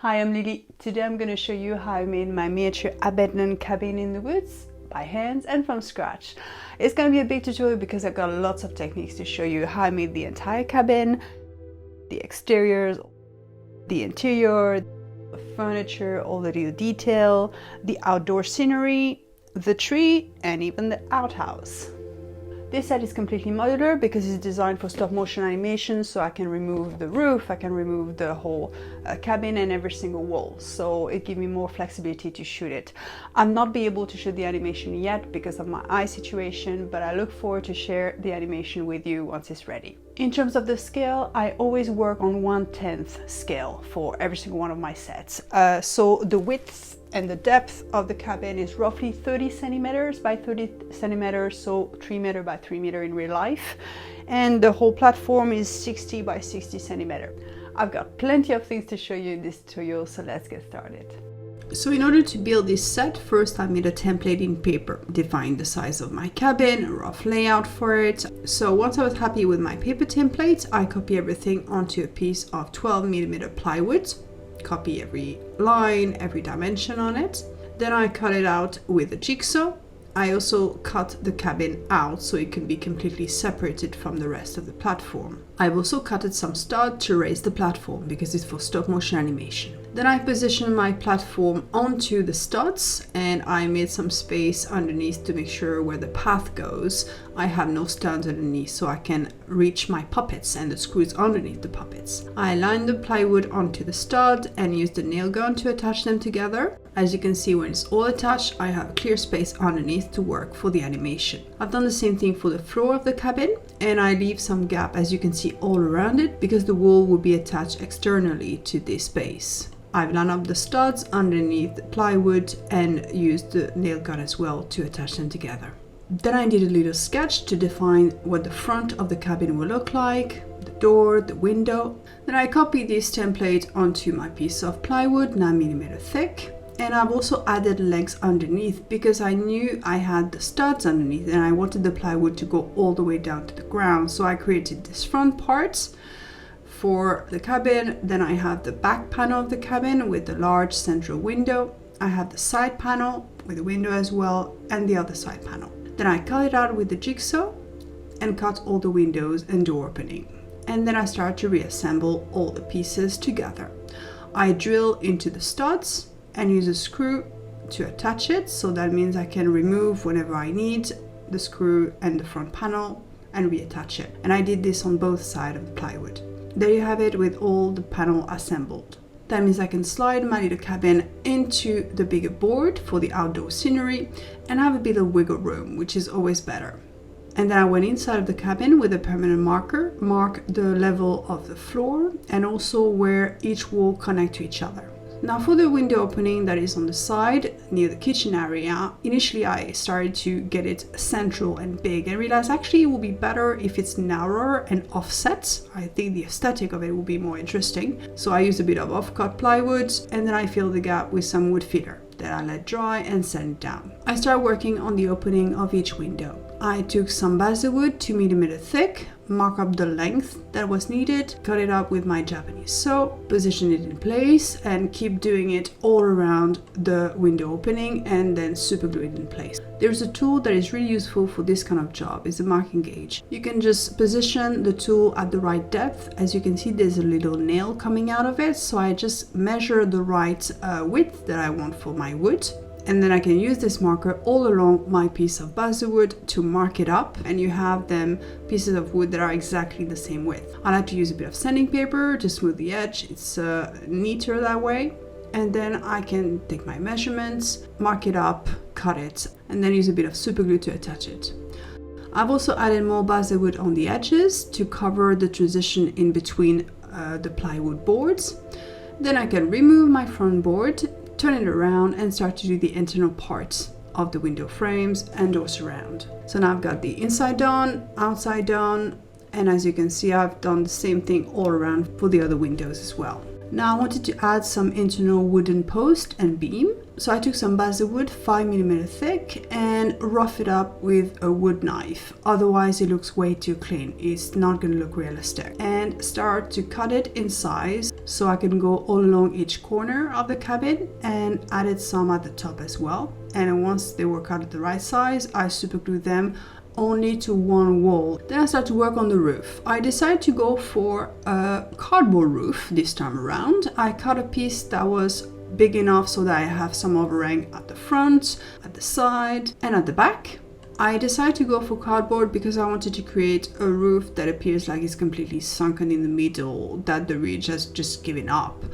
Hi, I'm Lili. Today I'm going to show you how I made my miniature abandoned cabin in the woods by hand and from scratch. It's going to be a big tutorial because I've got lots of techniques to show you how I made the entire cabin, the exteriors, the interior, the furniture, all the little detail, the outdoor scenery, the tree, and even the outhouse. This set is completely modular because it's designed for stop motion animation, so I can remove the roof, I can remove the whole cabin and every single wall, so it gives me more flexibility to shoot it. I'll not be able to shoot the animation yet because of my eye situation, but I look forward to share the animation with you once it's ready. In terms of the scale, I always work on 1/10 scale for every single one of my sets. So the width and the depth of the cabin is roughly 30 centimeters by 30 centimeters, so 3 meter by 3 meter in real life. And the whole platform is 60 by 60 centimeter. I've got plenty of things to show you in this tutorial, so let's get started. So in order to build this set, first I made a template in paper, defined the size of my cabin, a rough layout for it. So once I was happy with my paper template, I copy everything onto a piece of 12mm plywood. Copy every line, every dimension on it. Then I cut it out with a jigsaw. I also cut the cabin out so it can be completely separated from the rest of the platform. I've also cutted some stud to raise the platform because it's for stop motion animation. Then I positioned my platform onto the studs and I made some space underneath to make sure where the path goes I have no studs underneath, so I can reach my puppets and the screws underneath the puppets. I aligned the plywood onto the stud and used a nail gun to attach them together. As you can see, when it's all attached, I have clear space underneath to work for the animation. I've done the same thing for the floor of the cabin, and I leave some gap, as you can see, all around it because the wall will be attached externally to this base. I've lined up the studs underneath the plywood and used the nail gun as well to attach them together. Then I did a little sketch to define what the front of the cabin will look like, the door, the window. Then I copied this template onto my piece of plywood, 9mm thick. And I've also added legs underneath because I knew I had the studs underneath and I wanted the plywood to go all the way down to the ground. So I created this front part for the cabin. Then I have the back panel of the cabin with the large central window. I have the side panel with a window as well, and the other side panel. Then I cut it out with the jigsaw and cut all the windows and door opening. And then I start to reassemble all the pieces together. I drill into the studs and use a screw to attach it, so that means I can remove whenever I need the screw and the front panel and reattach it. And I did this on both sides of the plywood. There you have it with all the panel assembled. That means I can slide my little cabin into the bigger board for the outdoor scenery and have a bit of wiggle room, which is always better. And then I went inside of the cabin with a permanent marker, mark the level of the floor and also where each wall connect to each other. Now for the window opening that is on the side near the kitchen area, initially I started to get it central and big and realized actually it would be better if it's narrower and offset. I think the aesthetic of it will be more interesting. So I used a bit of off-cut plywood and then I filled the gap with some wood filler that I let dry and sand it down. I started working on the opening of each window. I took some basswood 2mm thick, mark up the length that was needed, cut it up with my Japanese saw, position it in place and keep doing it all around the window opening and then super glue it in place. There's a tool that is really useful for this kind of job, it's a marking gauge. You can just position the tool at the right depth. As you can see, there's a little nail coming out of it, so I just measure the right width that I want for my wood. And then I can use this marker all along my piece of basswood to mark it up, and you have them pieces of wood that are exactly the same width. I like to use a bit of sanding paper to smooth the edge, it's neater that way. And then I can take my measurements, mark it up, cut it, and then use a bit of super glue to attach it. I've also added more basswood on the edges to cover the transition in between the plywood boards. Then I can remove my front board, turn it around and start to do the internal parts of the window frames and door surround. So now I've got the inside done, outside done, and as you can see I've done the same thing all around for the other windows as well. Now I wanted to add some internal wooden post and beam, So I took some basswood 5mm thick and rough it up with a wood knife. Otherwise it looks way too clean. It's not going to look realistic. And start to cut it in size so I can go all along each corner of the cabin, and added some at the top as well. And once they were cut at the right size, I super glued them only to one wall. Then I start to work on the roof. I decided to go for a cardboard roof this time around. I cut a piece that was big enough so that I have some overhang at the front, at the side, and at the back. I decided to go for cardboard because I wanted to create a roof that appears like it's completely sunken in the middle, that the ridge has just given up.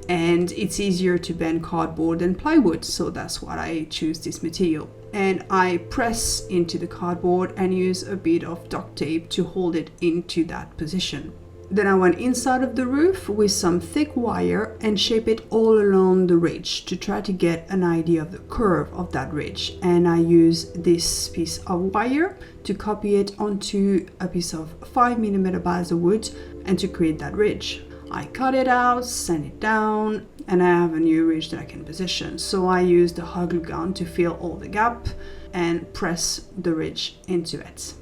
And it's easier to bend cardboard than plywood, so that's why I choose this material. And I press into the cardboard and use a bit of duct tape to hold it into that position. Then I went inside of the roof with some thick wire and shape it all along the ridge to try to get an idea of the curve of that ridge. And I use this piece of wire to copy it onto a piece of 5mm basswood and to create that ridge. I cut it out, sand it down, and I have a new ridge that I can position. So I use the hot glue gun to fill all the gap and press the ridge into it.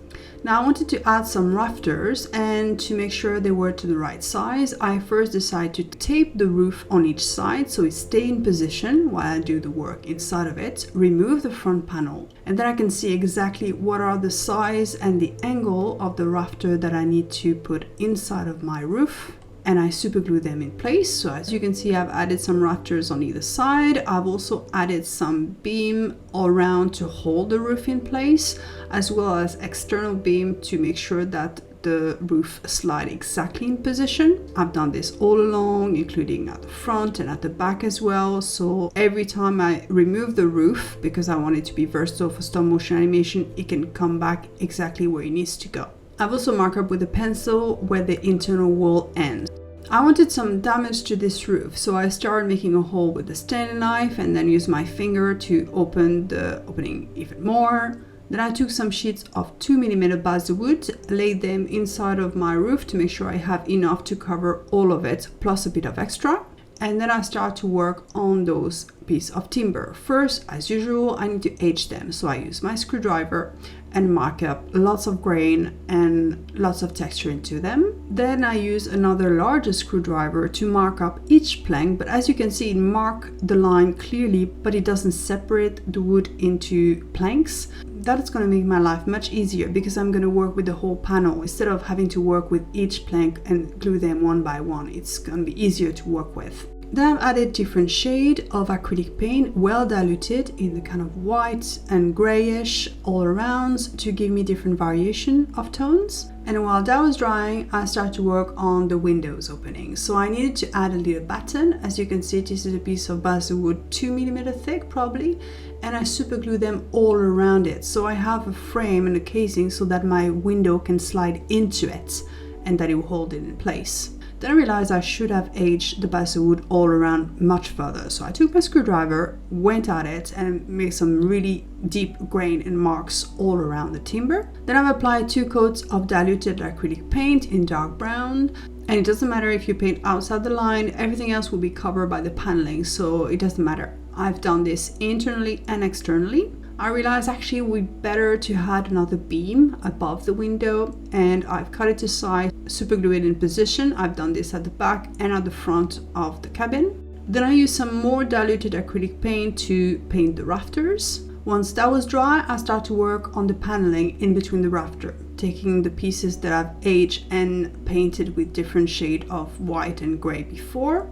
Now I wanted to add some rafters, and to make sure they were to the right size, I first decided to tape the roof on each side so it stays in position while I do the work inside of it, remove the front panel, and then I can see exactly what are the size and the angle of the rafter that I need to put inside of my roof. And I super glue them in place. So as you can see, I've added some rafters on either side. I've also added some beam all around to hold the roof in place, as well as external beam to make sure that the roof slide exactly in position. I've done this all along, including at the front and at the back as well. So every time I remove the roof, because I want it to be versatile for stop motion animation, it can come back exactly where it needs to go. I've also marked up with a pencil where the internal wall ends. I wanted some damage to this roof, so I started making a hole with the Stanley knife and then used my finger to open the opening even more. Then I took some sheets of 2mm basswood, laid them inside of my roof to make sure I have enough to cover all of it, plus a bit of extra. And then I start to work on those pieces of timber. First, as usual, I need to edge them. So I use my screwdriver and mark up lots of grain and lots of texture into them. Then I use another larger screwdriver to mark up each plank. But as you can see, it marks the line clearly, but it doesn't separate the wood into planks. That is going to make my life much easier because I'm going to work with the whole panel instead of having to work with each plank and glue them one by one. It's going to be easier to work with. Then I've added different shade of acrylic paint, well diluted in the kind of white and grayish all around to give me different variation of tones. And while that was drying, I started to work on the windows opening. So I needed to add a little batten. As you can see, this is a piece of basswood 2mm thick probably, and I super glue them all around it. So I have a frame and a casing so that my window can slide into it and that it will hold it in place. Then I realized I should have aged the basswood all around much further. So I took my screwdriver, went at it and made some really deep grain and marks all around the timber. Then I've applied 2 coats of diluted acrylic paint in dark brown. And it doesn't matter if you paint outside the line, everything else will be covered by the paneling, so it doesn't matter. I've done this internally and externally. I realized actually it would be better to add another beam above the window, and I've cut it to size, super glue it in position. I've done this at the back and at the front of the cabin. Then I used some more diluted acrylic paint to paint the rafters. Once that was dry, I started to work on the paneling in between the rafter, taking the pieces that I've aged and painted with different shade of white and gray before,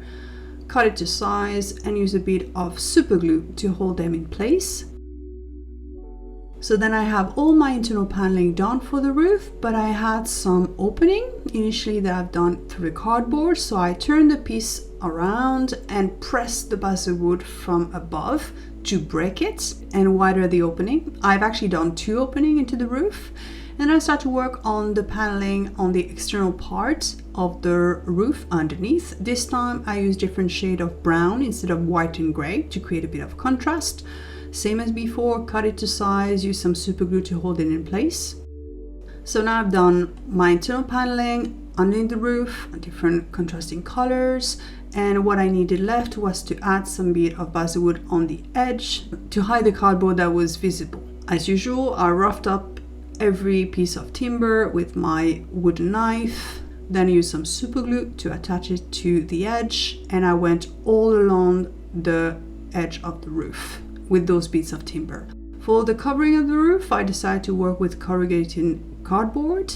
cut it to size and use a bit of super glue to hold them in place. So then I have all my internal paneling done for the roof, but I had some opening initially that I've done through the cardboard. So I turned the piece around and pressed the basswood from above to break it and widen the opening. I've actually done 2 openings into the roof. And I start to work on the paneling on the external part of the roof underneath. This time I use different shade of brown instead of white and gray to create a bit of contrast. Same as before, cut it to size, use some super glue to hold it in place. So now I've done my internal paneling, underneath the roof, different contrasting colors. And what I needed left was to add some bit of basswood on the edge to hide the cardboard that was visible. As usual, I roughed up every piece of timber with my wooden knife, then used some super glue to attach it to the edge, and I went all along the edge of the roof with those bits of timber. For the covering of the roof, I decided to work with corrugated cardboard.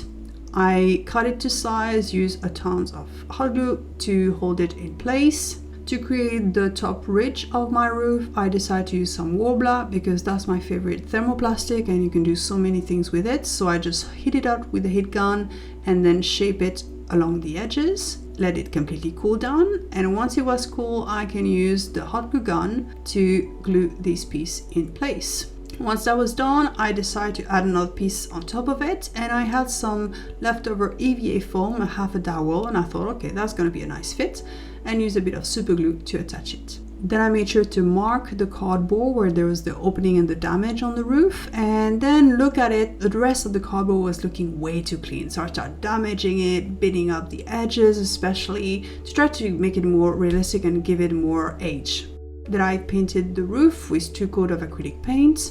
I cut it to size, used a ton of hot glue to hold it in place. To create the top ridge of my roof, I decided to use some Warbler because that's my favorite thermoplastic and you can do so many things with it. So I just heat it up with a heat gun and then shape it along the edges, let it completely cool down, and once it was cool, I can use the hot glue gun to glue this piece in place. Once that was done, I decided to add another piece on top of it, and I had some leftover EVA foam, a half a dowel, and I thought, okay, that's going to be a nice fit, and use a bit of super glue to attach it. Then I made sure to mark the cardboard where there was the opening and the damage on the roof, and then look at it. The rest of the cardboard was looking way too clean, so I started damaging it, beating up the edges especially, to try to make it more realistic and give it more age. Then I painted the roof with 2 coats of acrylic paint,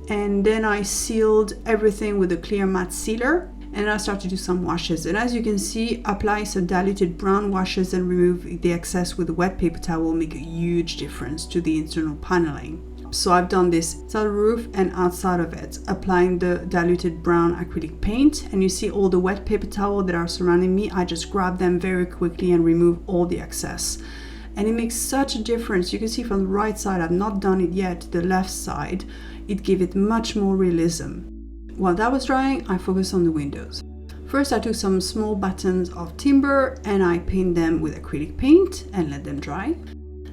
and then I sealed everything with a clear matte sealer, and I started to do some washes. And as you can see, apply some diluted brown washes and remove the excess with a wet paper towel will make a huge difference to the internal paneling. So I've done this inside the roof and outside of it, applying the diluted brown acrylic paint, and you see all the wet paper towel that are surrounding me, I just grab them very quickly and remove all the excess. And it makes such a difference. You can see from the right side, I've not done it yet, the left side, it gave it much more realism. While that was drying, I focused on the windows. First, I took some small battens of timber and I painted them with acrylic paint and let them dry.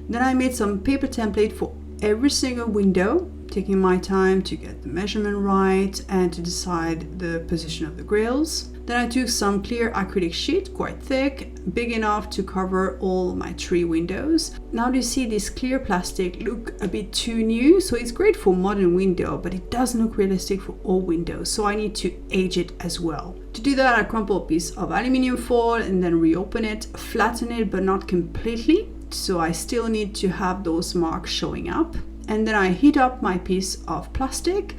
Then I made some paper template for every single window, taking my time to get the measurement right and to decide the position of the grills. Then I took some clear acrylic sheet, quite thick, big enough to cover all my 3 windows. Now you see this clear plastic look a bit too new, so it's great for modern window, but it doesn't look realistic for all windows, so I need to age it as well. To do that, I crumple a piece of aluminium foil and then reopen it, flatten it, but not completely, so I still need to have those marks showing up. And then I heat up my piece of plastic,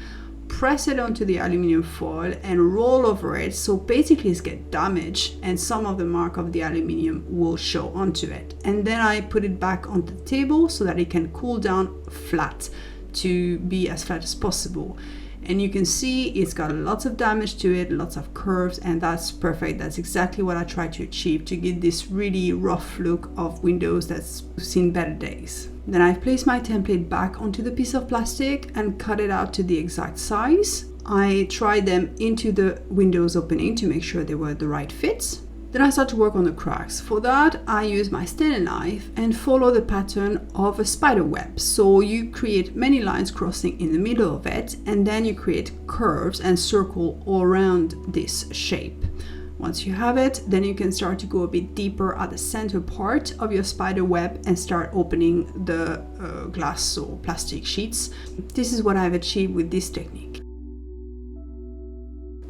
press it onto the aluminium foil and roll over it, so basically it's get damaged and some of the mark of the aluminium will show onto it. And then I put it back on the table so that it can cool down flat, to be as flat as possible. And you can see it's got lots of damage to it, lots of curves, and that's perfect. That's exactly what I try to achieve, to get this really rough look of windows that's seen better days. Then I place my template back onto the piece of plastic and cut it out to the exact size. I tried them into the windows opening to make sure they were the right fits. Then I start to work on the cracks. For that, I use my Stanley knife and follow the pattern of a spider web. So you create many lines crossing in the middle of it, and then you create curves and circle all around this shape. Once you have it, then you can start to go a bit deeper at the center part of your spider web and start opening the glass or plastic sheets. This is what I've achieved with this technique.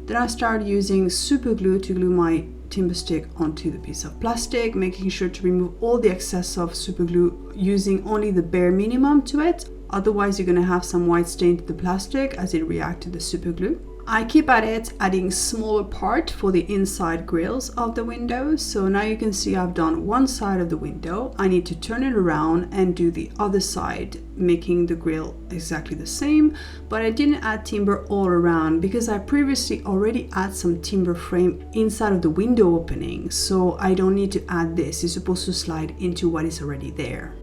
Then I start using super glue to glue my timber stick onto the piece of plastic, making sure to remove all the excess of super glue, using only the bare minimum to it. Otherwise, you're going to have some white stain to the plastic as it reacts to the super glue. I keep at it, adding smaller part for the inside grills of the windows. So now you can see I've done one side of the window. I need to turn it around and do the other side, making the grill exactly the same. But I didn't add timber all around because I previously already add some timber frame inside of the window opening. So I don't need to add this. It's supposed to slide into what is already there.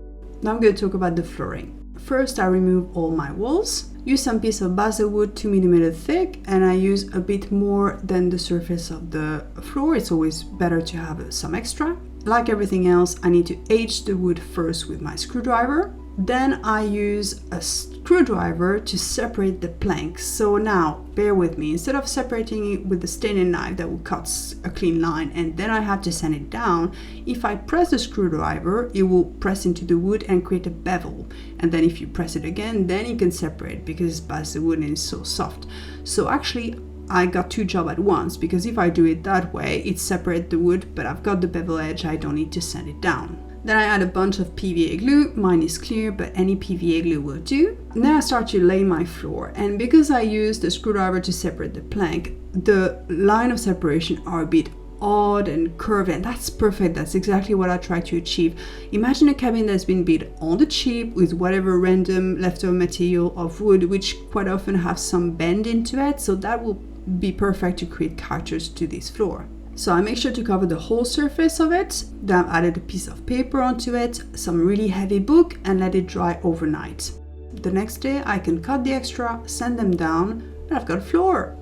Now I'm going to talk about the flooring. First, I remove all my walls. Use some piece of basswood 2 mm thick, and I use a bit more than the surface of the floor. It's always better to have some extra. Like everything else, I need to age the wood first with my screwdriver. Then I use a screwdriver to separate the planks. So now, bear with me, instead of separating it with the Stanley knife that would cut a clean line and then I have to sand it down, if I press the screwdriver, it will press into the wood and create a bevel. And then if you press it again, then you can separate because it's basswood and it's so soft. So actually, I got two jobs at once, because if I do it that way, it separates the wood, but I've got the bevel edge, I don't need to sand it down. Then I add a bunch of PVA glue. Mine is clear, but any PVA glue will do. Now I start to lay my floor, and because I use the screwdriver to separate the plank, the line of separation are a bit odd and curved, and that's perfect. That's exactly what I try to achieve. Imagine a cabin that's been built on the cheap with whatever random leftover material of wood, which quite often have some bend into it, so that will be perfect to create characters to this floor. So I make sure to cover the whole surface of it. Then I've added a piece of paper onto it, some really heavy book, and let it dry overnight. The next day I can cut the extra, sand them down, and I've got a floor.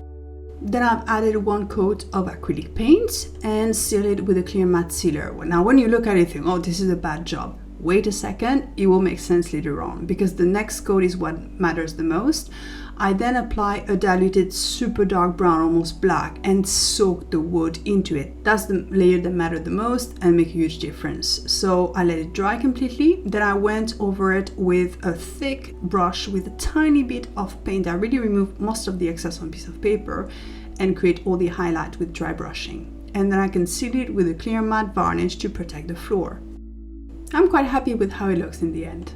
Then I've added one coat of acrylic paint and seal it with a clear matte sealer. Now when you look at it, you think, oh, this is a bad job. Wait a second, it will make sense later on, because the next coat is what matters the most. I then apply a diluted super dark brown, almost black, and soak the wood into it. That's the layer that matters the most and make a huge difference. So I let it dry completely. Then I went over it with a thick brush with a tiny bit of paint. I really removed most of the excess on a piece of paper and create all the highlight with dry brushing. And then I can seal it with a clear matte varnish to protect the floor. I'm quite happy with how it looks in the end.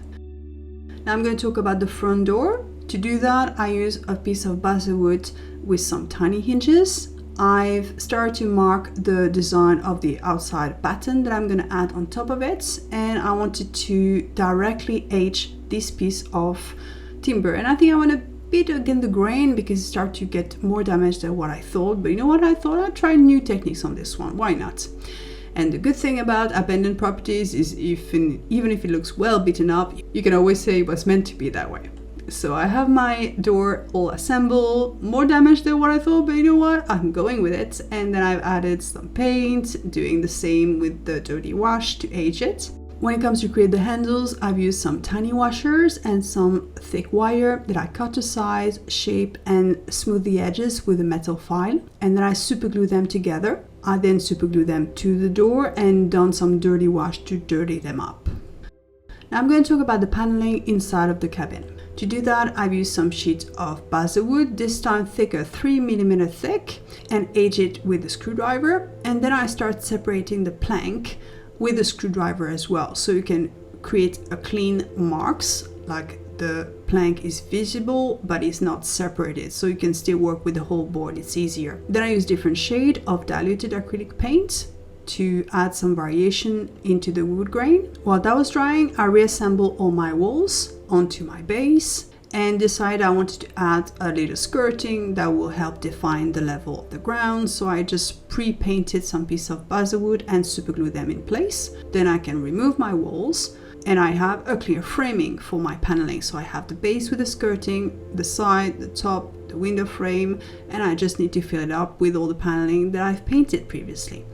Now I'm going to talk about the front door. To do that, I use a piece of basswood with some tiny hinges. I've started to mark the design of the outside batten that I'm going to add on top of it, and I wanted to directly edge this piece of timber. And I think I want a bit against the grain because it started to get more damage than what I thought. But you know what I thought? I'd try new techniques on this one. Why not? And the good thing about abandoned properties is even if it looks well beaten up, you can always say it was meant to be that way. So I have my door all assembled, more damage than what I thought, but you know what? I'm going with it. And then I've added some paint, doing the same with the dirty wash to age it. When it comes to create the handles, I've used some tiny washers and some thick wire that I cut to size, shape, and smooth the edges with a metal file. And then I super glue them together. I then super glue them to the door and done some dirty wash to dirty them up. Now I'm going to talk about the paneling inside of the cabin. To do that, I've used some sheets of basswood, this time thicker, 3mm thick, and edge it with a screwdriver. And then I start separating the plank with a screwdriver as well, so you can create a clean marks, like the plank is visible but it's not separated, so you can still work with the whole board, it's easier. Then I use different shade of diluted acrylic paint to add some variation into the wood grain. While that was drying, I reassembled all my walls onto my base and decided I wanted to add a little skirting that will help define the level of the ground. So I just pre-painted some piece of basswood and super glued them in place. Then I can remove my walls and I have a clear framing for my paneling. So I have the base with the skirting, the side, the top, the window frame, and I just need to fill it up with all the paneling that I've painted previously.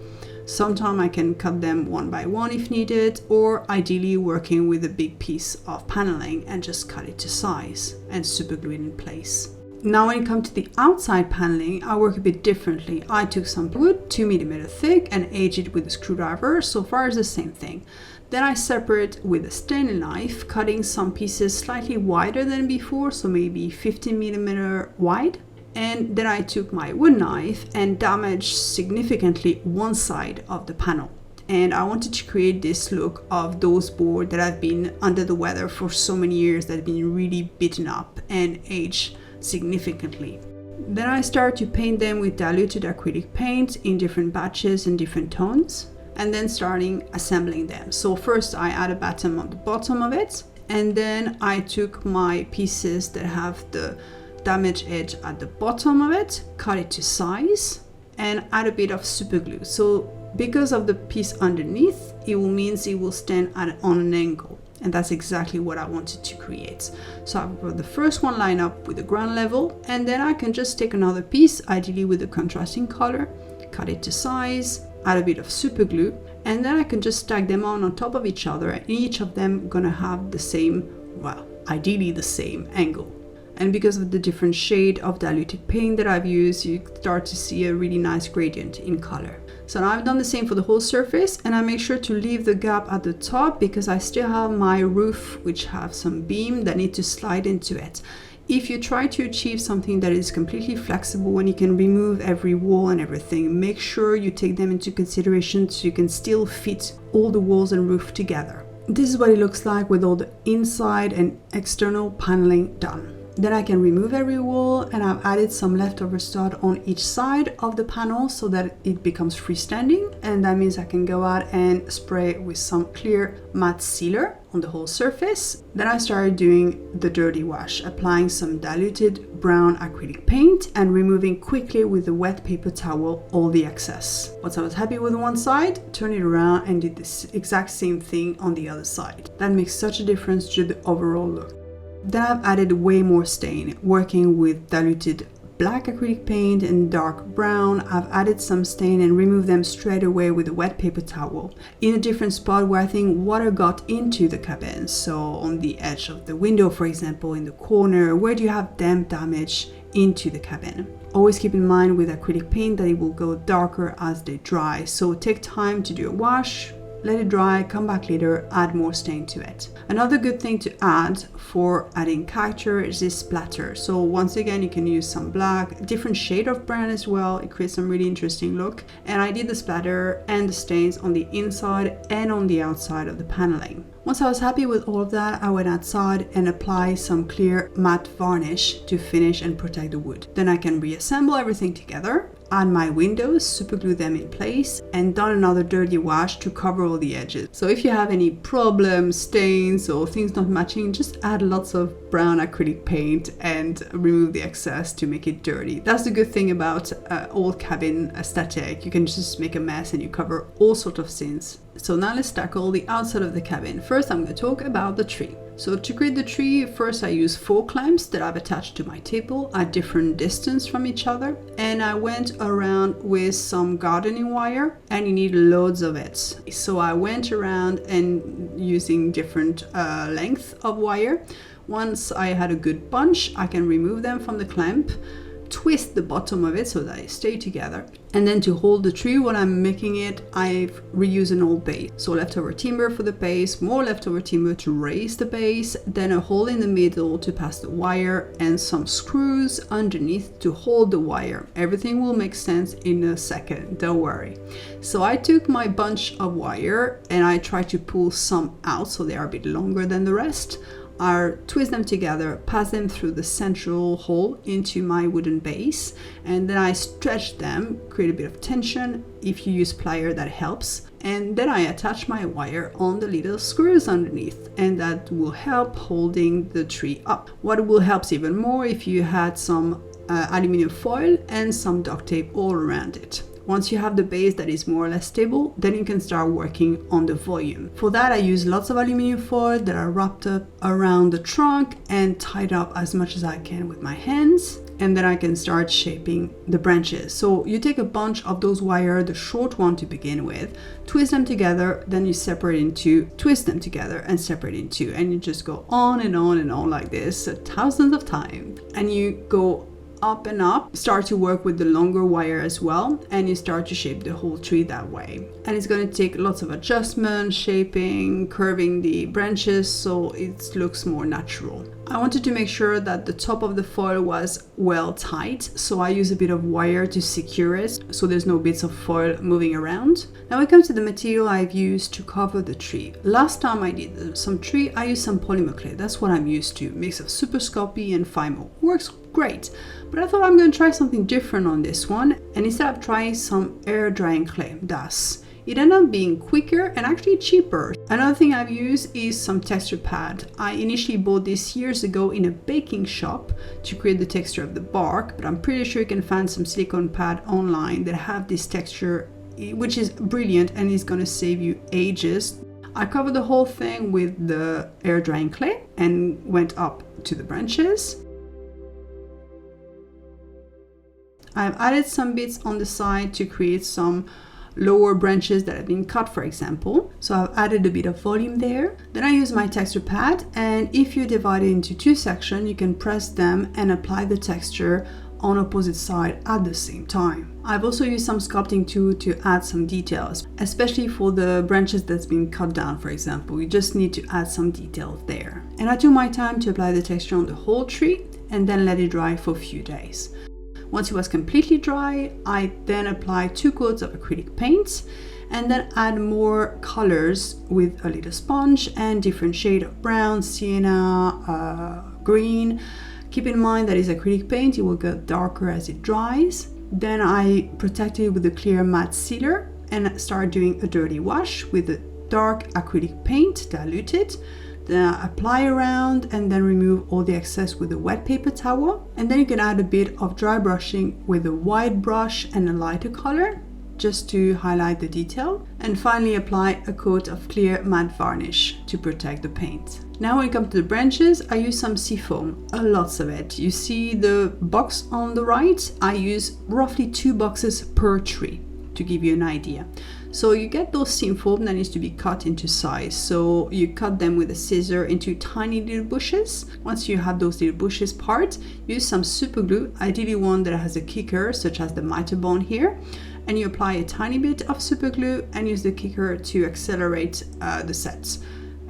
Sometimes I can cut them one by one if needed, or ideally working with a big piece of paneling and just cut it to size and super glue it in place. Now when it comes to the outside paneling, I work a bit differently. I took some wood, 2mm thick, and edged it with a screwdriver. So far it's the same thing. Then I separate with a stainless knife, cutting some pieces slightly wider than before, so maybe 15mm wide. And then I took my wood knife and damaged significantly one side of the panel. And I wanted to create this look of those boards that have been under the weather for so many years, that have been really beaten up and aged significantly. Then I started to paint them with diluted acrylic paint in different batches and different tones, and then starting assembling them. So first I add a batten on the bottom of it, and then I took my pieces that have the damaged edge at the bottom of it, cut it to size, and add a bit of super glue. So because of the piece underneath, it means it will stand on an angle, and that's exactly what I wanted to create. So I've got the first one line up with the ground level, and then I can just take another piece, ideally with a contrasting color, cut it to size, add a bit of super glue, and then I can just stack them on top of each other, and each of them gonna have the same, well, ideally the same angle. And because of the different shade of diluted paint that I've used, you start to see a really nice gradient in color. So now I've done the same for the whole surface, and I make sure to leave the gap at the top because I still have my roof which have some beam that need to slide into it. If you try to achieve something that is completely flexible and you can remove every wall and everything, make sure you take them into consideration so you can still fit all the walls and roof together. This is what it looks like with all the inside and external paneling done. Then I can remove every wall, and I've added some leftover stud on each side of the panel so that it becomes freestanding, and that means I can go out and spray with some clear matte sealer on the whole surface. Then I started doing the dirty wash, applying some diluted brown acrylic paint and removing quickly with a wet paper towel all the excess. Once I was happy with one side, turned it around and did this exact same thing on the other side. That makes such a difference to the overall look. Then I've added way more stain, working with diluted black acrylic paint and dark brown. I've added some stain and removed them straight away with a wet paper towel in a different spot where I think water got into the cabin. So on the edge of the window, for example, in the corner, where do you have damp damage into the cabin. Always keep in mind with acrylic paint that it will go darker as they dry. So take time to do a wash, let it dry, come back later, add more stain to it. Another good thing to add for adding character is this splatter. So once again, you can use some black, a different shade of brown as well. It creates some really interesting look. And I did the splatter and the stains on the inside and on the outside of the paneling. Once I was happy with all of that, I went outside and applied some clear matte varnish to finish and protect the wood. Then I can reassemble everything together, add my windows, super glue them in place, and done another dirty wash to cover all the edges. So if you have any problems, stains, or things not matching, just add lots of brown acrylic paint and remove the excess to make it dirty. That's the good thing about old cabin aesthetic. You can just make a mess and you cover all sorts of sins. So now let's tackle the outside of the cabin. First, I'm going to talk about the tree. So to create the tree, first I use 4 clamps that I've attached to my table at different distance from each other. And I went around with some gardening wire, and you need loads of it. So I went around and using different lengths of wire. Once I had a good bunch, I can remove them from the clamp, twist the bottom of it so that it stay together. And then to hold the tree while I'm making it, I've reused an old base. So leftover timber for the base, more leftover timber to raise the base, then a hole in the middle to pass the wire, and some screws underneath to hold the wire. Everything will make sense in a second, don't worry. So I took my bunch of wire and I tried to pull some out so they are a bit longer than the rest. I twist them together, pass them through the central hole into my wooden base, and then I stretch them, create a bit of tension. If you use pliers, that helps. And then I attach my wire on the little screws underneath, and that will help holding the tree up. What will help even more if you had some aluminum foil and some duct tape all around it. Once you have the base that is more or less stable, then you can start working on the volume. For that, I use lots of aluminum foil that are wrapped up around the trunk and tied up as much as I can with my hands. And then I can start shaping the branches. So you take a bunch of those wires, the short one to begin with, twist them together, then you separate in 2, twist them together and separate in 2. And you just go on and on and on like this thousands of times. And you go up and up, start to work with the longer wire as well, and you start to shape the whole tree that way. And it's going to take lots of adjustment, shaping, curving the branches so it looks more natural. I wanted to make sure that the top of the foil was well tight, so I use a bit of wire to secure it so there's no bits of foil moving around. Now we come to the material I've used to cover the tree. Last time I did some tree, I used some polymer clay. That's what I'm used to, mix of Super Sculpey and Fimo. Works great, but I thought I'm going to try something different on this one, and instead of trying some air drying clay, das. It ended up being quicker and actually cheaper. Another thing I've used is some texture pad. I initially bought this years ago in a baking shop to create the texture of the bark, but I'm pretty sure you can find some silicone pad online that have this texture, which is brilliant and is going to save you ages. I covered the whole thing with the air drying clay and went up to the branches. I've added some bits on the side to create some lower branches that have been cut, for example. So I've added a bit of volume there. Then I use my texture pad, and if you divide it into 2 sections, you can press them and apply the texture on opposite side at the same time. I've also used some sculpting tool to add some details, especially for the branches that's been cut down, for example. You just need to add some details there. And I took my time to apply the texture on the whole tree, and then let it dry for a few days. Once it was completely dry, I then applied 2 coats of acrylic paint and then add more colors with a little sponge and different shade of brown, sienna, green. Keep in mind that it's acrylic paint, it will get darker as it dries. Then I protect it with a clear matte sealer and start doing a dirty wash with the dark acrylic paint diluted. Then I apply around and then remove all the excess with a wet paper towel. And then you can add a bit of dry brushing with a white brush and a lighter color just to highlight the detail. And finally apply a coat of clear matte varnish to protect the paint. Now when it comes to the branches, I use some seafoam, lots of it. You see the box on the right? I use roughly 2 boxes per tree to give you an idea. So you get those seafoam that needs to be cut into size. So you cut them with a scissor into tiny little bushes. Once you have those little bushes part, use some super glue, ideally one that has a kicker, such as the miter bond here. And you apply a tiny bit of super glue and use the kicker to accelerate the sets.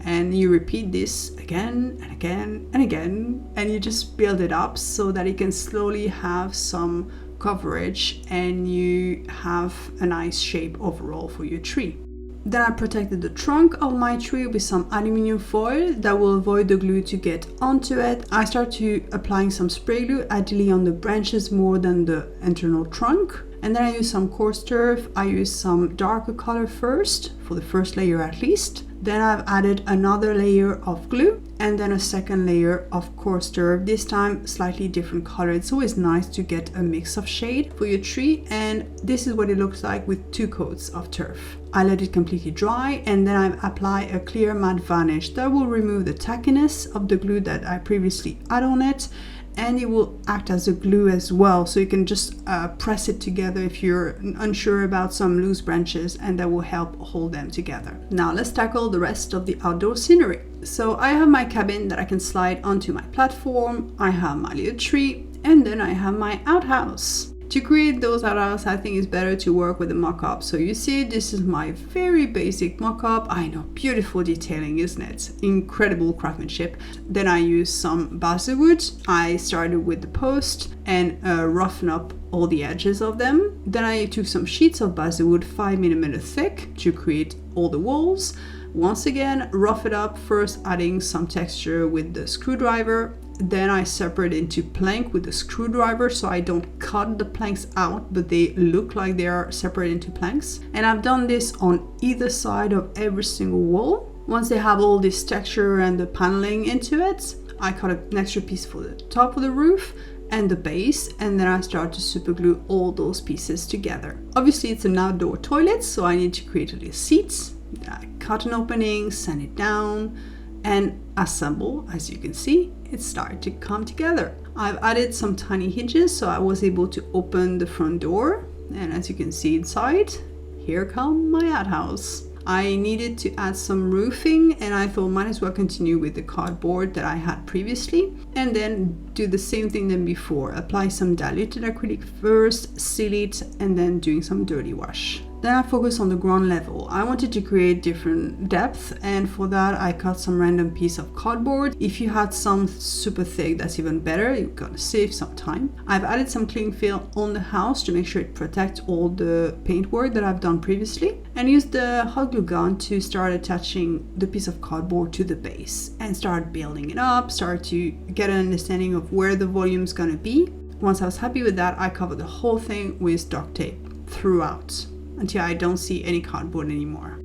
And you repeat this again and again and again, and you just build it up so that it can slowly have some coverage and you have a nice shape overall for your tree. Then I protected the trunk of my tree with some aluminum foil that will avoid the glue to get onto it. I start to applying some spray glue, ideally on the branches more than the internal trunk. And then I use some coarse turf. I use some darker color first, for the first layer at least. Then I've added another layer of glue and then a second layer of coarse turf, this time slightly different color. It's always nice to get a mix of shade for your tree, and this is what it looks like with 2 coats of turf. I let it completely dry and then I apply a clear matte varnish that will remove the tackiness of the glue that I previously added on it, and it will act as a glue as well, so you can just press it together if you're unsure about some loose branches, and that will help hold them together. Now let's tackle the rest of the outdoor scenery. So I have my cabin that I can slide onto my platform, I have my little tree, and then I have my outhouse. To create those outhouses, I think it's better to work with a mock-up. So you see, this is my very basic mock-up. I know, beautiful detailing, isn't it? Incredible craftsmanship. Then I used some basswood. I started with the post and roughen up all the edges of them. Then I took some sheets of basswood 5mm thick to create all the walls. Once again, rough it up, first adding some texture with the screwdriver. Then I separate into plank with the screwdriver, so I don't cut the planks out, but they look like they are separated into planks. And I've done this on either side of every single wall. Once they have all this texture and the paneling into it, I cut an extra piece for the top of the roof and the base, and then I start to super glue all those pieces together. Obviously it's an outdoor toilet, so I need to create a little seat. I cut an opening, sand it down, and assemble. As you can see, it started to come together. I've added some tiny hinges so I was able to open the front door, and as you can see inside, here come my outhouse. I needed to add some roofing, and I thought might as well continue with the cardboard that I had previously, and then do the same thing than before. Apply some diluted acrylic first, seal it, and then doing some dirty wash. Then I focused on the ground level. I wanted to create different depth, and for that I cut some random piece of cardboard. If you had some super thick, that's even better. You're gonna save some time. I've added some cling film on the house to make sure it protects all the paintwork that I've done previously, and used the hot glue gun to start attaching the piece of cardboard to the base and start building it up, start to get an understanding of where the volume is gonna be. Once I was happy with that, I covered the whole thing with duct tape throughout, until I don't see any cardboard anymore.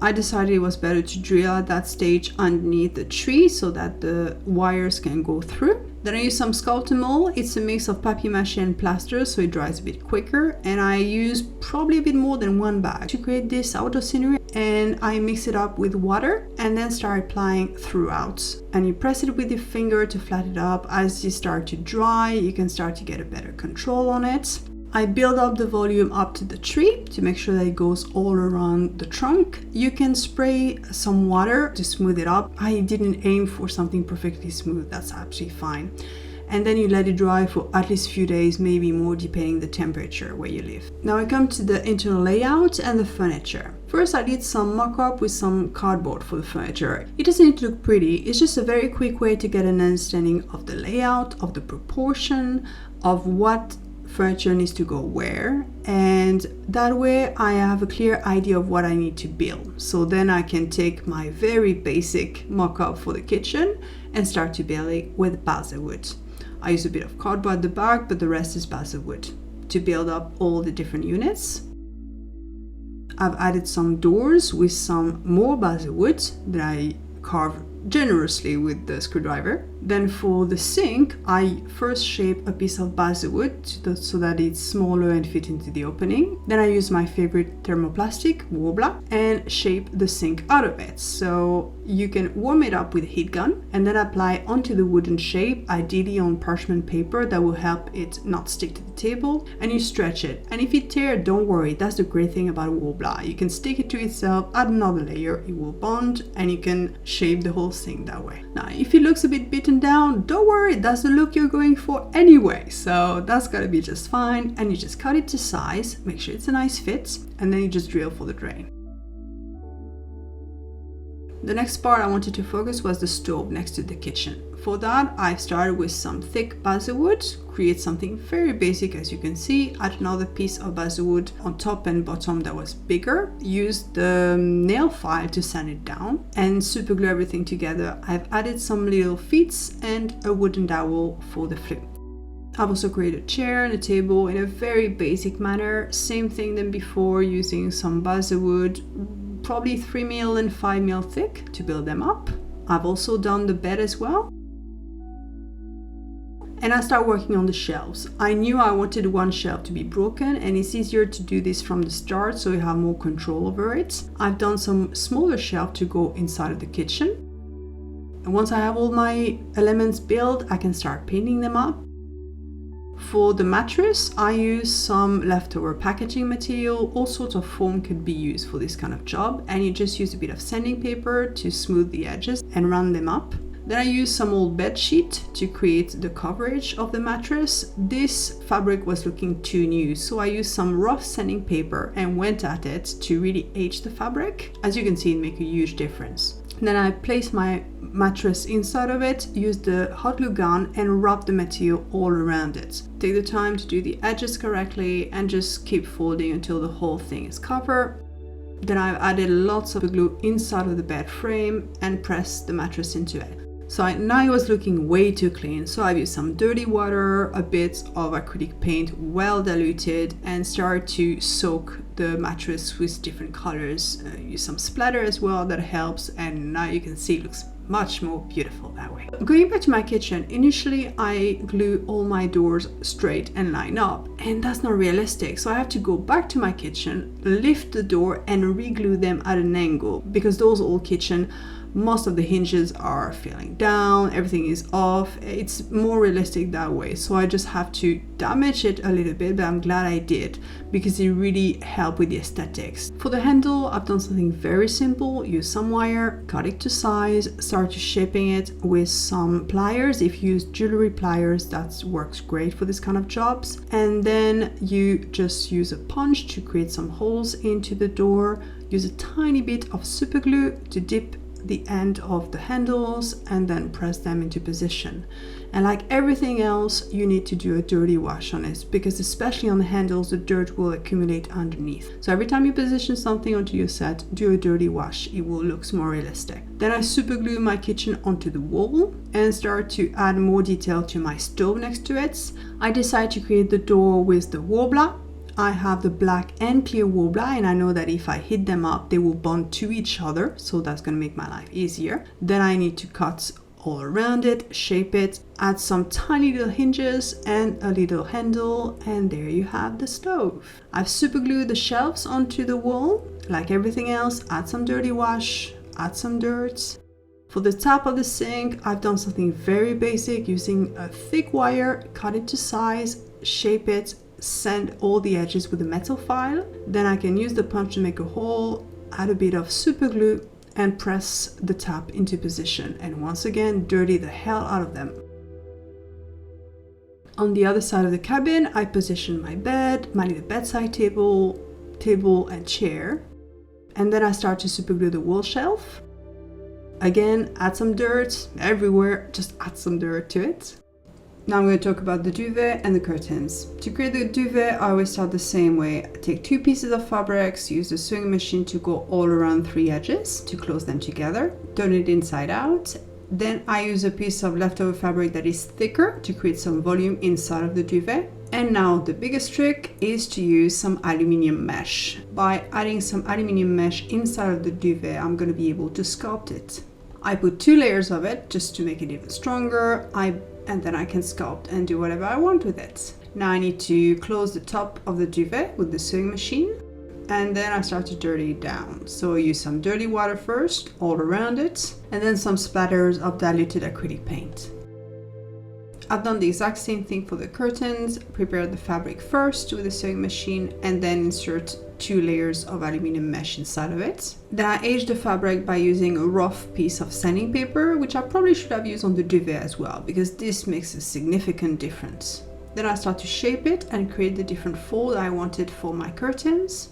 I decided it was better to drill at that stage underneath the tree so that the wires can go through. Then I use some sculpting mold. It's a mix of papier-mâché and plaster, so it dries a bit quicker. And I use probably a bit more than 1 bag to create this outdoor scenery. And I mix it up with water and then start applying throughout. And you press it with your finger to flatten it up. As you start to dry, you can start to get a better control on it. I build up the volume up to the tree to make sure that it goes all around the trunk. You can spray some water to smooth it up. I didn't aim for something perfectly smooth, that's absolutely fine. and then you let it dry for at least a few days, maybe more depending the temperature where you live. Now I come to the internal layout and the furniture. First I did some mock-up with some cardboard for the furniture. It doesn't need to look pretty, it's just a very quick way to get an understanding of the layout, of the proportion, of what furniture needs to go where, and that way I have a clear idea of what I need to build. So then I can take my very basic mock-up for the kitchen and start to build it with balsa wood. I use a bit of cardboard at the back, but the rest is balsa wood to build up all the different units. I've added some doors with some more balsa wood that I carve generously with the screwdriver. Then for the sink, I first shape a piece of balsa wood so that it's smaller and fit into the opening. Then I use my favorite thermoplastic, Worbla, and shape the sink out of it. So you can warm it up with a heat gun and then apply onto the wooden shape, ideally on parchment paper that will help it not stick to the table, and you stretch it. And if it tears, don't worry, that's the great thing about Worbla. You can stick it to itself, add another layer, it will bond, and you can shape the whole thing that way. Now, if it looks a bit beaten down, don't worry, that's the look you're going for anyway, so that's gotta be just fine. And you just cut it to size, make sure it's a nice fit, and then you just drill for the drain. The next part I wanted to focus was the stove next to the kitchen. For that, I've started with some thick balsa wood, create something very basic as you can see, add another piece of balsa wood on top and bottom that was bigger, use the nail file to sand it down, and super glue everything together. I've added some little feet and a wooden dowel for the flip. I've also created a chair and a table in a very basic manner, same thing than before, using some balsa wood, probably 3mm and 5mm thick to build them up. I've also done the bed as well. And I start working on the shelves. I knew I wanted one shelf to be broken, and it's easier to do this from the start so you have more control over it. I've done some smaller shelves to go inside of the kitchen. And once I have all my elements built, I can start painting them up. For the mattress, I use some leftover packaging material. All sorts of foam could be used for this kind of job, and you just use a bit of sanding paper to smooth the edges and round them up. Then I use some old bed sheet to create the coverage of the mattress. This fabric was looking too new, so I used some rough sanding paper and went at it to really age the fabric. As you can see, it makes a huge difference. Then I place my mattress inside of it, use the hot glue gun and rub the material all around it. Take the time to do the edges correctly and just keep folding until the whole thing is covered. Then I've added lots of glue inside of the bed frame and pressed the mattress into it. So now it was looking way too clean, so I've used some dirty water, a bit of acrylic paint, well diluted, and started to soak the mattress with different colors. Use some splatter as well, that helps, and now you can see it looks much more beautiful that way. Going back to my kitchen, initially I glue all my doors straight and line up, and that's not realistic, so I have to go back to my kitchen, lift the door and re-glue them at an angle, because those old kitchen, most of the hinges are falling down, everything is off. It's more realistic that way, so I just have to damage it a little bit, but I'm glad I did because it really helped with the aesthetics. For the handle, I've done something very simple. Use some wire, cut it to size, start shaping it with some pliers. If you use jewelry pliers, that works great for this kind of jobs. And then you just use a punch to create some holes into the door. Use a tiny bit of super glue to dip the end of the handles and then press them into position. And like everything else, you need to do a dirty wash on it, because especially on the handles, the dirt will accumulate underneath. So every time you position something onto your set, do a dirty wash. It will look more realistic. Then I super glue my kitchen onto the wall and start to add more detail to my stove next to it. I decided to create the door with the Worbla. I have the black and clear Worbla, and I know that if I heat them up, they will bond to each other, so that's going to make my life easier. Then I need to cut all around it, shape it, add some tiny little hinges and a little handle, and there you have the stove. I've super glued the shelves onto the wall. Like everything else, add some dirty wash, add some dirt. For the top of the sink, I've done something very basic using a thick wire, cut it to size, shape it, sand all the edges with a metal file. Then I can use the punch to make a hole, add a bit of super glue and press the top into position, and once again dirty the hell out of them. On the other side of the cabin, I position my bed, my little bedside table and chair. And then I start to super glue the wall shelf. Again, add some dirt everywhere, just add some dirt to it. Now I'm going to talk about the duvet and the curtains. To create the duvet, I always start the same way. I take 2 pieces of fabrics, use the sewing machine to go all around 3 edges to close them together, turn it inside out. Then I use a piece of leftover fabric that is thicker to create some volume inside of the duvet. And now the biggest trick is to use some aluminium mesh. By adding some aluminium mesh inside of the duvet, I'm going to be able to sculpt it. I put 2 layers of it just to make it even stronger, and then I can sculpt and do whatever I want with it. Now I need to close the top of the duvet with the sewing machine, and then I start to dirty it down. So I use some dirty water first, all around it, and then some splatters of diluted acrylic paint. I've done the exact same thing for the curtains, prepare the fabric first with the sewing machine, and then insert 2 layers of aluminum mesh inside of it. Then I age the fabric by using a rough piece of sanding paper, which I probably should have used on the duvet as well, because this makes a significant difference. Then I start to shape it and create the different fold I wanted for my curtains.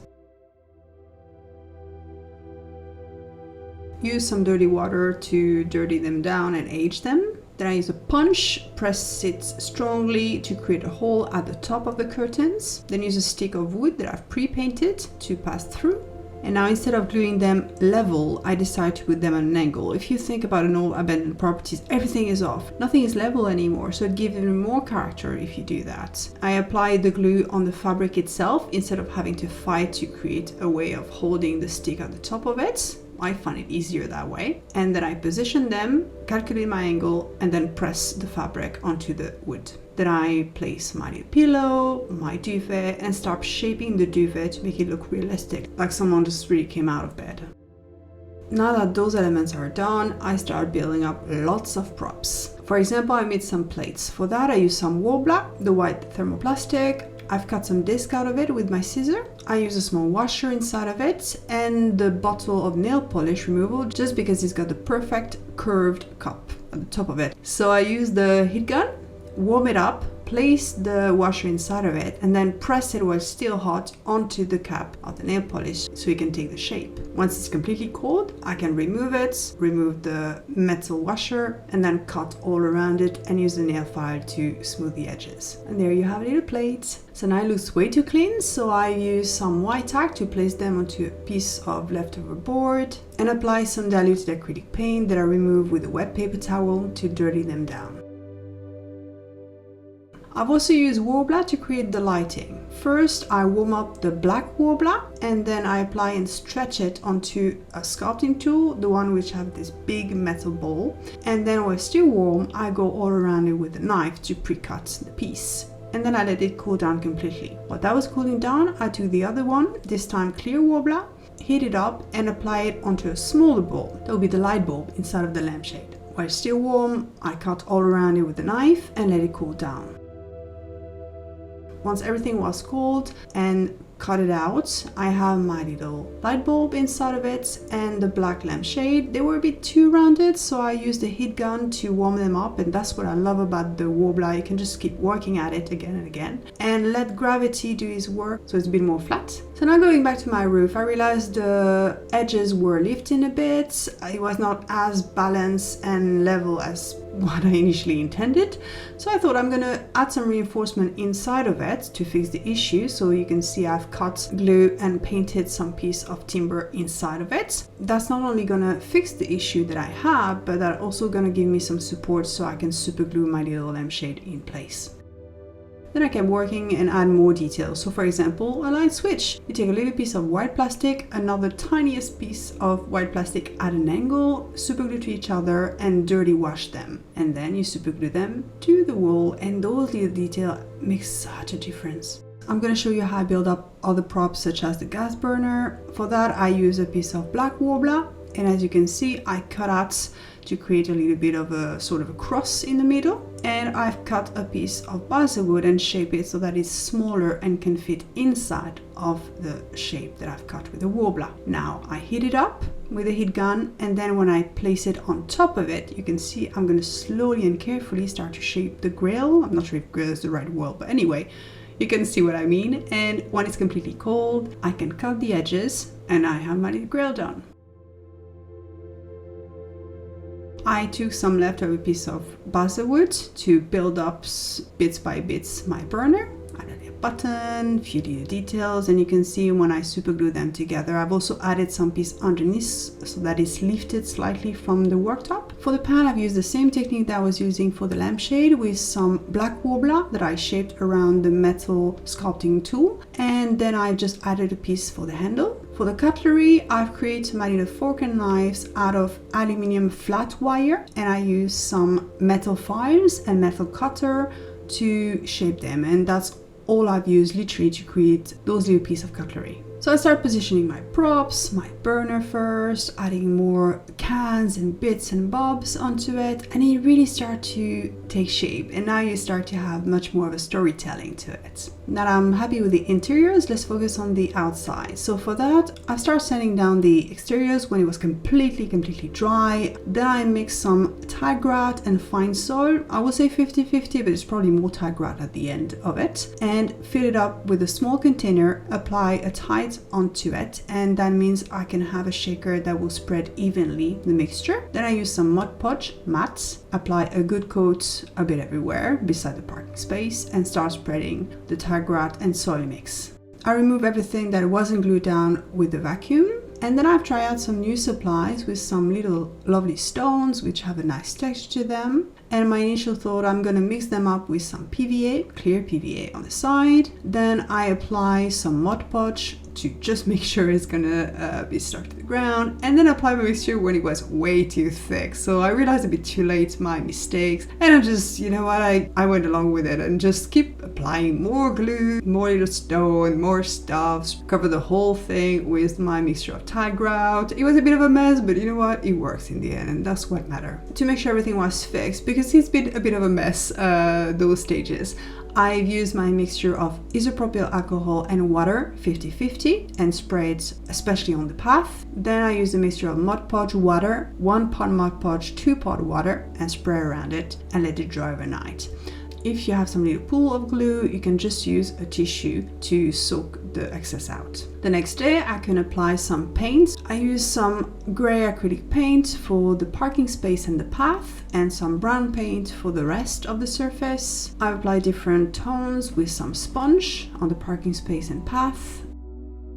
Use some dirty water to dirty them down and age them. Then I use a punch, press it strongly to create a hole at the top of the curtains. Then use a stick of wood that I've pre-painted to pass through. And now instead of gluing them level, I decide to put them at an angle. If you think about an old abandoned properties, everything is off. Nothing is level anymore, so it gives even more character if you do that. I apply the glue on the fabric itself instead of having to fight to create a way of holding the stick at the top of it. I find it easier that way. And then I position them, calculate my angle, and then press the fabric onto the wood. Then I place my little pillow, my duvet, and start shaping the duvet to make it look realistic, like someone just really came out of bed. Now that those elements are done, I start building up lots of props. For example, I made some plates. For that, I use some Worbla, the white thermoplastic. I've cut some disc out of it with my scissor. I use a small washer inside of it and the bottle of nail polish removal just because it's got the perfect curved cup at the top of it. So I use the heat gun, warm it up, place the washer inside of it, and then press it while it's still hot onto the cap of the nail polish so it can take the shape. Once it's completely cold, I can remove it, remove the metal washer, and then cut all around it and use the nail file to smooth the edges. And there you have a little plate. So now it looks way too clean, so I use some white tack to place them onto a piece of leftover board and apply some diluted acrylic paint that I remove with a wet paper towel to dirty them down. I've also used Worbla to create the lighting. First, I warm up the black Worbla and then I apply and stretch it onto a sculpting tool, the one which have this big metal ball. And then while it's still warm, I go all around it with a knife to pre-cut the piece. And then I let it cool down completely. While that was cooling down, I took the other one, this time clear Worbla, heat it up and apply it onto a smaller ball. That will be the light bulb inside of the lampshade. While it's still warm, I cut all around it with a knife and let it cool down. Once everything was cooled and cut it out, I have my little light bulb inside of it and the black lampshade. They were a bit too rounded, so I used the heat gun to warm them up, and that's what I love about the Worbla. You can just keep working at it again and again and let gravity do its work so it's a bit more flat. So now going back to my roof, I realized the edges were lifting a bit. It was not as balanced and level as what I initially intended. So I thought I'm gonna add some reinforcement inside of it to fix the issue. So you can see I've cut glue and painted some piece of timber inside of it. That's not only gonna fix the issue that I have, but that's also gonna give me some support so I can super glue my little lampshade in place. Then I kept working and add more details. So for example, a light switch. You take a little piece of white plastic, another tiniest piece of white plastic at an angle, super glue to each other and dirty wash them. And then you super glue them to the wall, and those little details make such a difference. I'm going to show you how I build up other props such as the gas burner. For that I use a piece of black Worbla, and as you can see I cut out to create a little bit of a sort of a cross in the middle. And I've cut a piece of balsa wood and shaped it so that it's smaller and can fit inside of the shape that I've cut with the warbler. Now I heat it up with a heat gun, and then when I place it on top of it, you can see I'm going to slowly and carefully start to shape the grill. I'm not sure if grill is the right word, but anyway, you can see what I mean. And when it's completely cold, I can cut the edges and I have my little grill done. I took some leftover piece of balsa wood to build up bits by bits my burner. I added a button, a few little details, and you can see when I super glue them together, I've also added some piece underneath so that it's lifted slightly from the worktop. For the pan, I've used the same technique that I was using for the lampshade with some black warbler that I shaped around the metal sculpting tool, and then I've just added a piece for the handle. For the cutlery, I've created my little fork and knives out of aluminium flat wire, and I use some metal files and metal cutter to shape them, and that's all I've used literally to create those little pieces of cutlery. So I start positioning my props, my burner first, adding more cans and bits and bobs onto it, and it really starts to take shape, and now you start to have much more of a storytelling to it. Now that I'm happy with the interiors, let's focus on the outside. So for that, I start sanding down the exteriors when it was completely dry. Then I mix some tile grout and fine soil. I would say 50-50, but it's probably more tile grout at the end of it. And fill it up with a small container, apply a tide onto it, and that means I can have a shaker that will spread evenly the mixture. Then I use some Mod Podge mats, apply a good coat a bit everywhere beside the parking space, and start spreading the tile grout and soil mix. I remove everything that wasn't glued down with the vacuum, and then I've tried out some new supplies with some little lovely stones which have a nice texture to them. And my initial thought, I'm going to mix them up with some PVA, clear PVA on the side. Then I apply some Mod Podge to just make sure it's gonna be stuck to the ground, and then apply my mixture when it was way too thick. So I realized a bit too late my mistakes, and I just, you know what, I went along with it and just keep applying more glue, more little stone, more stuff, cover the whole thing with my mixture of tile grout. It was a bit of a mess, but you know what, it works in the end, and that's what matters. To make sure everything was fixed, because it's been a bit of a mess those stages, I've used my mixture of isopropyl alcohol and water 50-50 and sprayed especially on the path. Then I use a mixture of Mod Podge water, 1 pot Mod Podge, 2 pot water, and spray around it and let it dry overnight. If you have some little pool of glue, you can just use a tissue to soak the excess out. The next day I can apply some paint. I use some grey acrylic paint for the parking space and the path, and some brown paint for the rest of the surface. I apply different tones with some sponge on the parking space and path.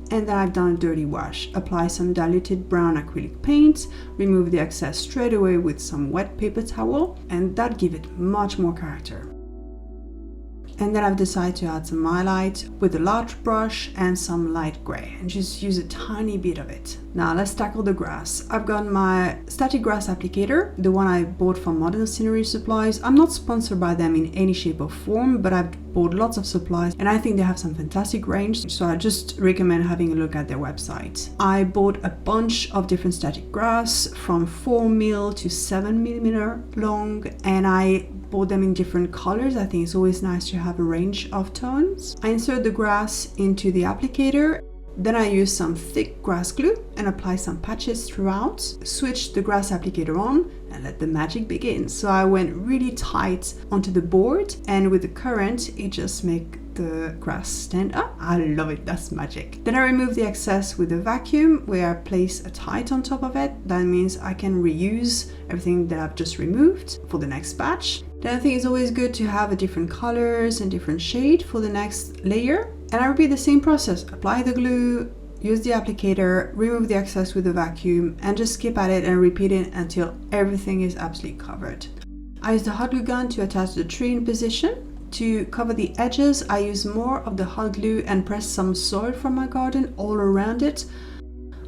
And then I've done a dirty wash. Apply some diluted brown acrylic paint, remove the excess straight away with some wet paper towel, and that gives it much more character. And then I've decided to add some highlight with a large brush and some light gray, and just use a tiny bit of it. Now let's tackle the grass. I've got my static grass applicator, the one I bought from Modern Scenery Supplies. I'm not sponsored by them in any shape or form, but I've bought lots of supplies and I think they have some fantastic range, so I just recommend having a look at their website. I bought a bunch of different static grass from 4mm to 7mm long, and I bought them in different colors. I think it's always nice to have a range of tones. I insert the grass into the applicator. Then I use some thick grass glue and apply some patches throughout. Switch the grass applicator on and let the magic begin. So I went really tight onto the board, and with the current it just makes the grass stand up. I love it, that's magic. Then I remove the excess with a vacuum, where I place a tide on top of it. That means I can reuse everything that I've just removed for the next batch. Then I think it's always good to have a different colors and different shade for the next layer. And I repeat the same process. Apply the glue, use the applicator, remove the excess with the vacuum, and just keep at it and repeat it until everything is absolutely covered. I use the hot glue gun to attach the tree in position. To cover the edges, I use more of the hot glue and press some soil from my garden all around it.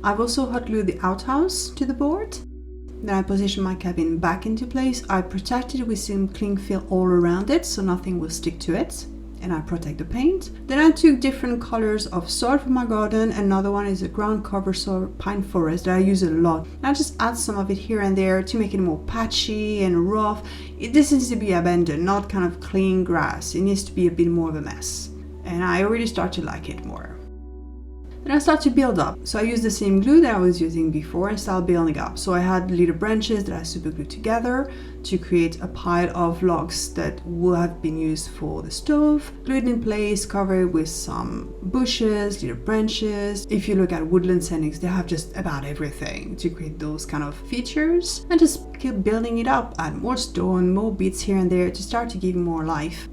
I've also hot glued the outhouse to the board. Then I position my cabin back into place. I protect it with some cling film all around it so nothing will stick to it. and I protect the paint. Then I took different colors of soil from my garden. Another one is a ground cover soil pine forest that I use a lot. I just add some of it here and there to make it more patchy and rough. This needs to be abandoned, not kind of clean grass. It needs to be a bit more of a mess. And I already start to like it more. Then I start to build up. So I use the same glue that I was using before and start building up. So I had little branches that I super glued together to create a pile of logs that will have been used for the stove. Glued in place, covered with some bushes, little branches. If you look at woodland settings, they have just about everything to create those kind of features. And just keep building it up, add more stone, more bits here and there to start to give more life.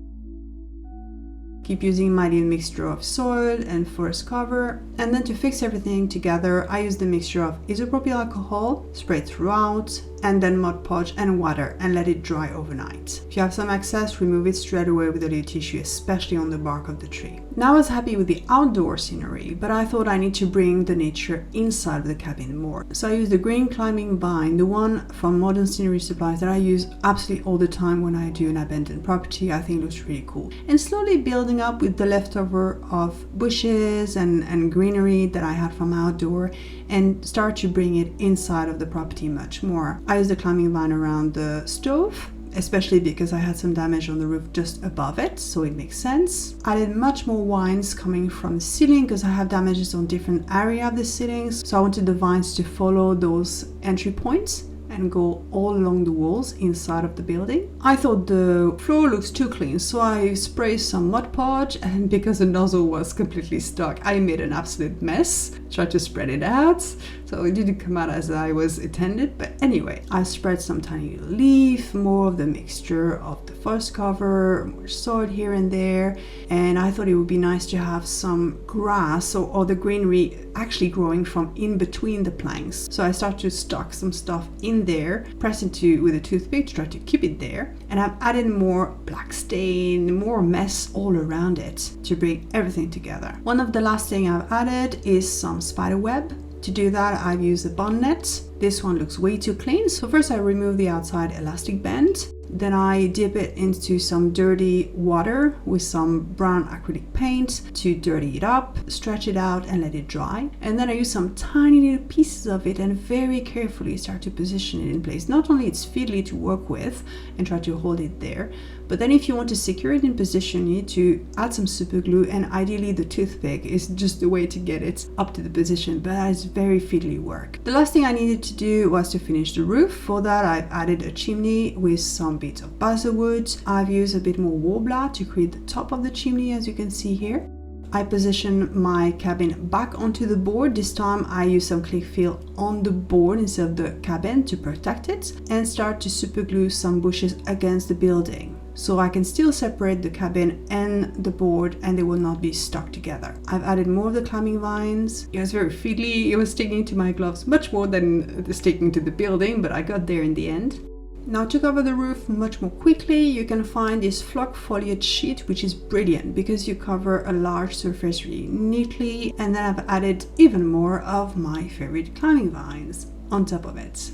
Keep using my little mixture of soil and forest cover, and then to fix everything together I use the mixture of isopropyl alcohol, spray throughout, and then Mod Podge and water and let it dry overnight. If you have some excess, remove it straight away with a little tissue, especially on the bark of the tree. Now I was happy with the outdoor scenery, but I thought I need to bring the nature inside of the cabin more. So I used the green climbing vine, the one from Modern Scenery Supplies that I use absolutely all the time when I do an abandoned property. I think it looks really cool. And slowly building up with the leftover of bushes and greenery that I had from outdoor, and start to bring it inside of the property much more. I use the climbing vine around the stove, especially because I had some damage on the roof just above it, so it makes sense. I did much more vines coming from the ceiling because I have damages on different areas of the ceilings, so I wanted the vines to follow those entry points and go all along the walls inside of the building. I thought the floor looks too clean, so I sprayed some Mod Podge, and because the nozzle was completely stuck, I made an absolute mess. Tried to spread it out, so it didn't come out as I was intended, but anyway, I spread some tiny leaf, more of the mixture of the forest cover, more soil here and there, and I thought it would be nice to have some grass or the greenery actually growing from in between the planks. So I started to stock some stuff in there, press it with a toothpick to try to keep it there, and I've added more black stain, more mess all around it to bring everything together. One of the last thing I've added is some spider web. To do that, I've used a bond net. This one looks way too clean, so first I remove the outside elastic band. Then I dip it into some dirty water with some brown acrylic paint to dirty it up, stretch it out and let it dry. And then I use some tiny little pieces of it and very carefully start to position it in place. Not only it's fiddly to work with and try to hold it there, but then if you want to secure it in position, you need to add some super glue, and ideally the toothpick is just the way to get it up to the position, but that is very fiddly work. The last thing I needed to do was to finish the roof. For that I've added a chimney with some bits of balsa wood. I've used a bit more warbler to create the top of the chimney, as you can see here. I position my cabin back onto the board. This time I use some click fill on the board instead of the cabin to protect it, and start to super glue some bushes against the building, so I can still separate the cabin and the board and they will not be stuck together. I've added more of the climbing vines. It was very fiddly, it was sticking to my gloves much more than the sticking to the building, but I got there in the end. Now to cover the roof much more quickly, you can find this flock foliage sheet, which is brilliant because you cover a large surface really neatly, and then I've added even more of my favorite climbing vines on top of it.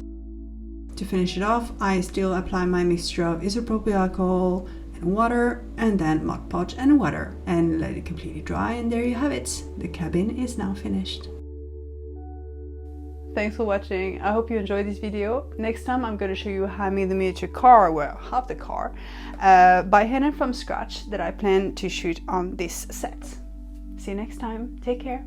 To finish it off, I still apply my mixture of isopropyl alcohol and water, and then Mod Podge and water, and let it completely dry, and there you have it. The cabin is now finished. Thanks for watching. I hope you enjoyed this video. Next time I'm going to show you how I made the miniature car, well, half the car, by hand and from scratch that I plan to shoot on this set. See you next time. Take care.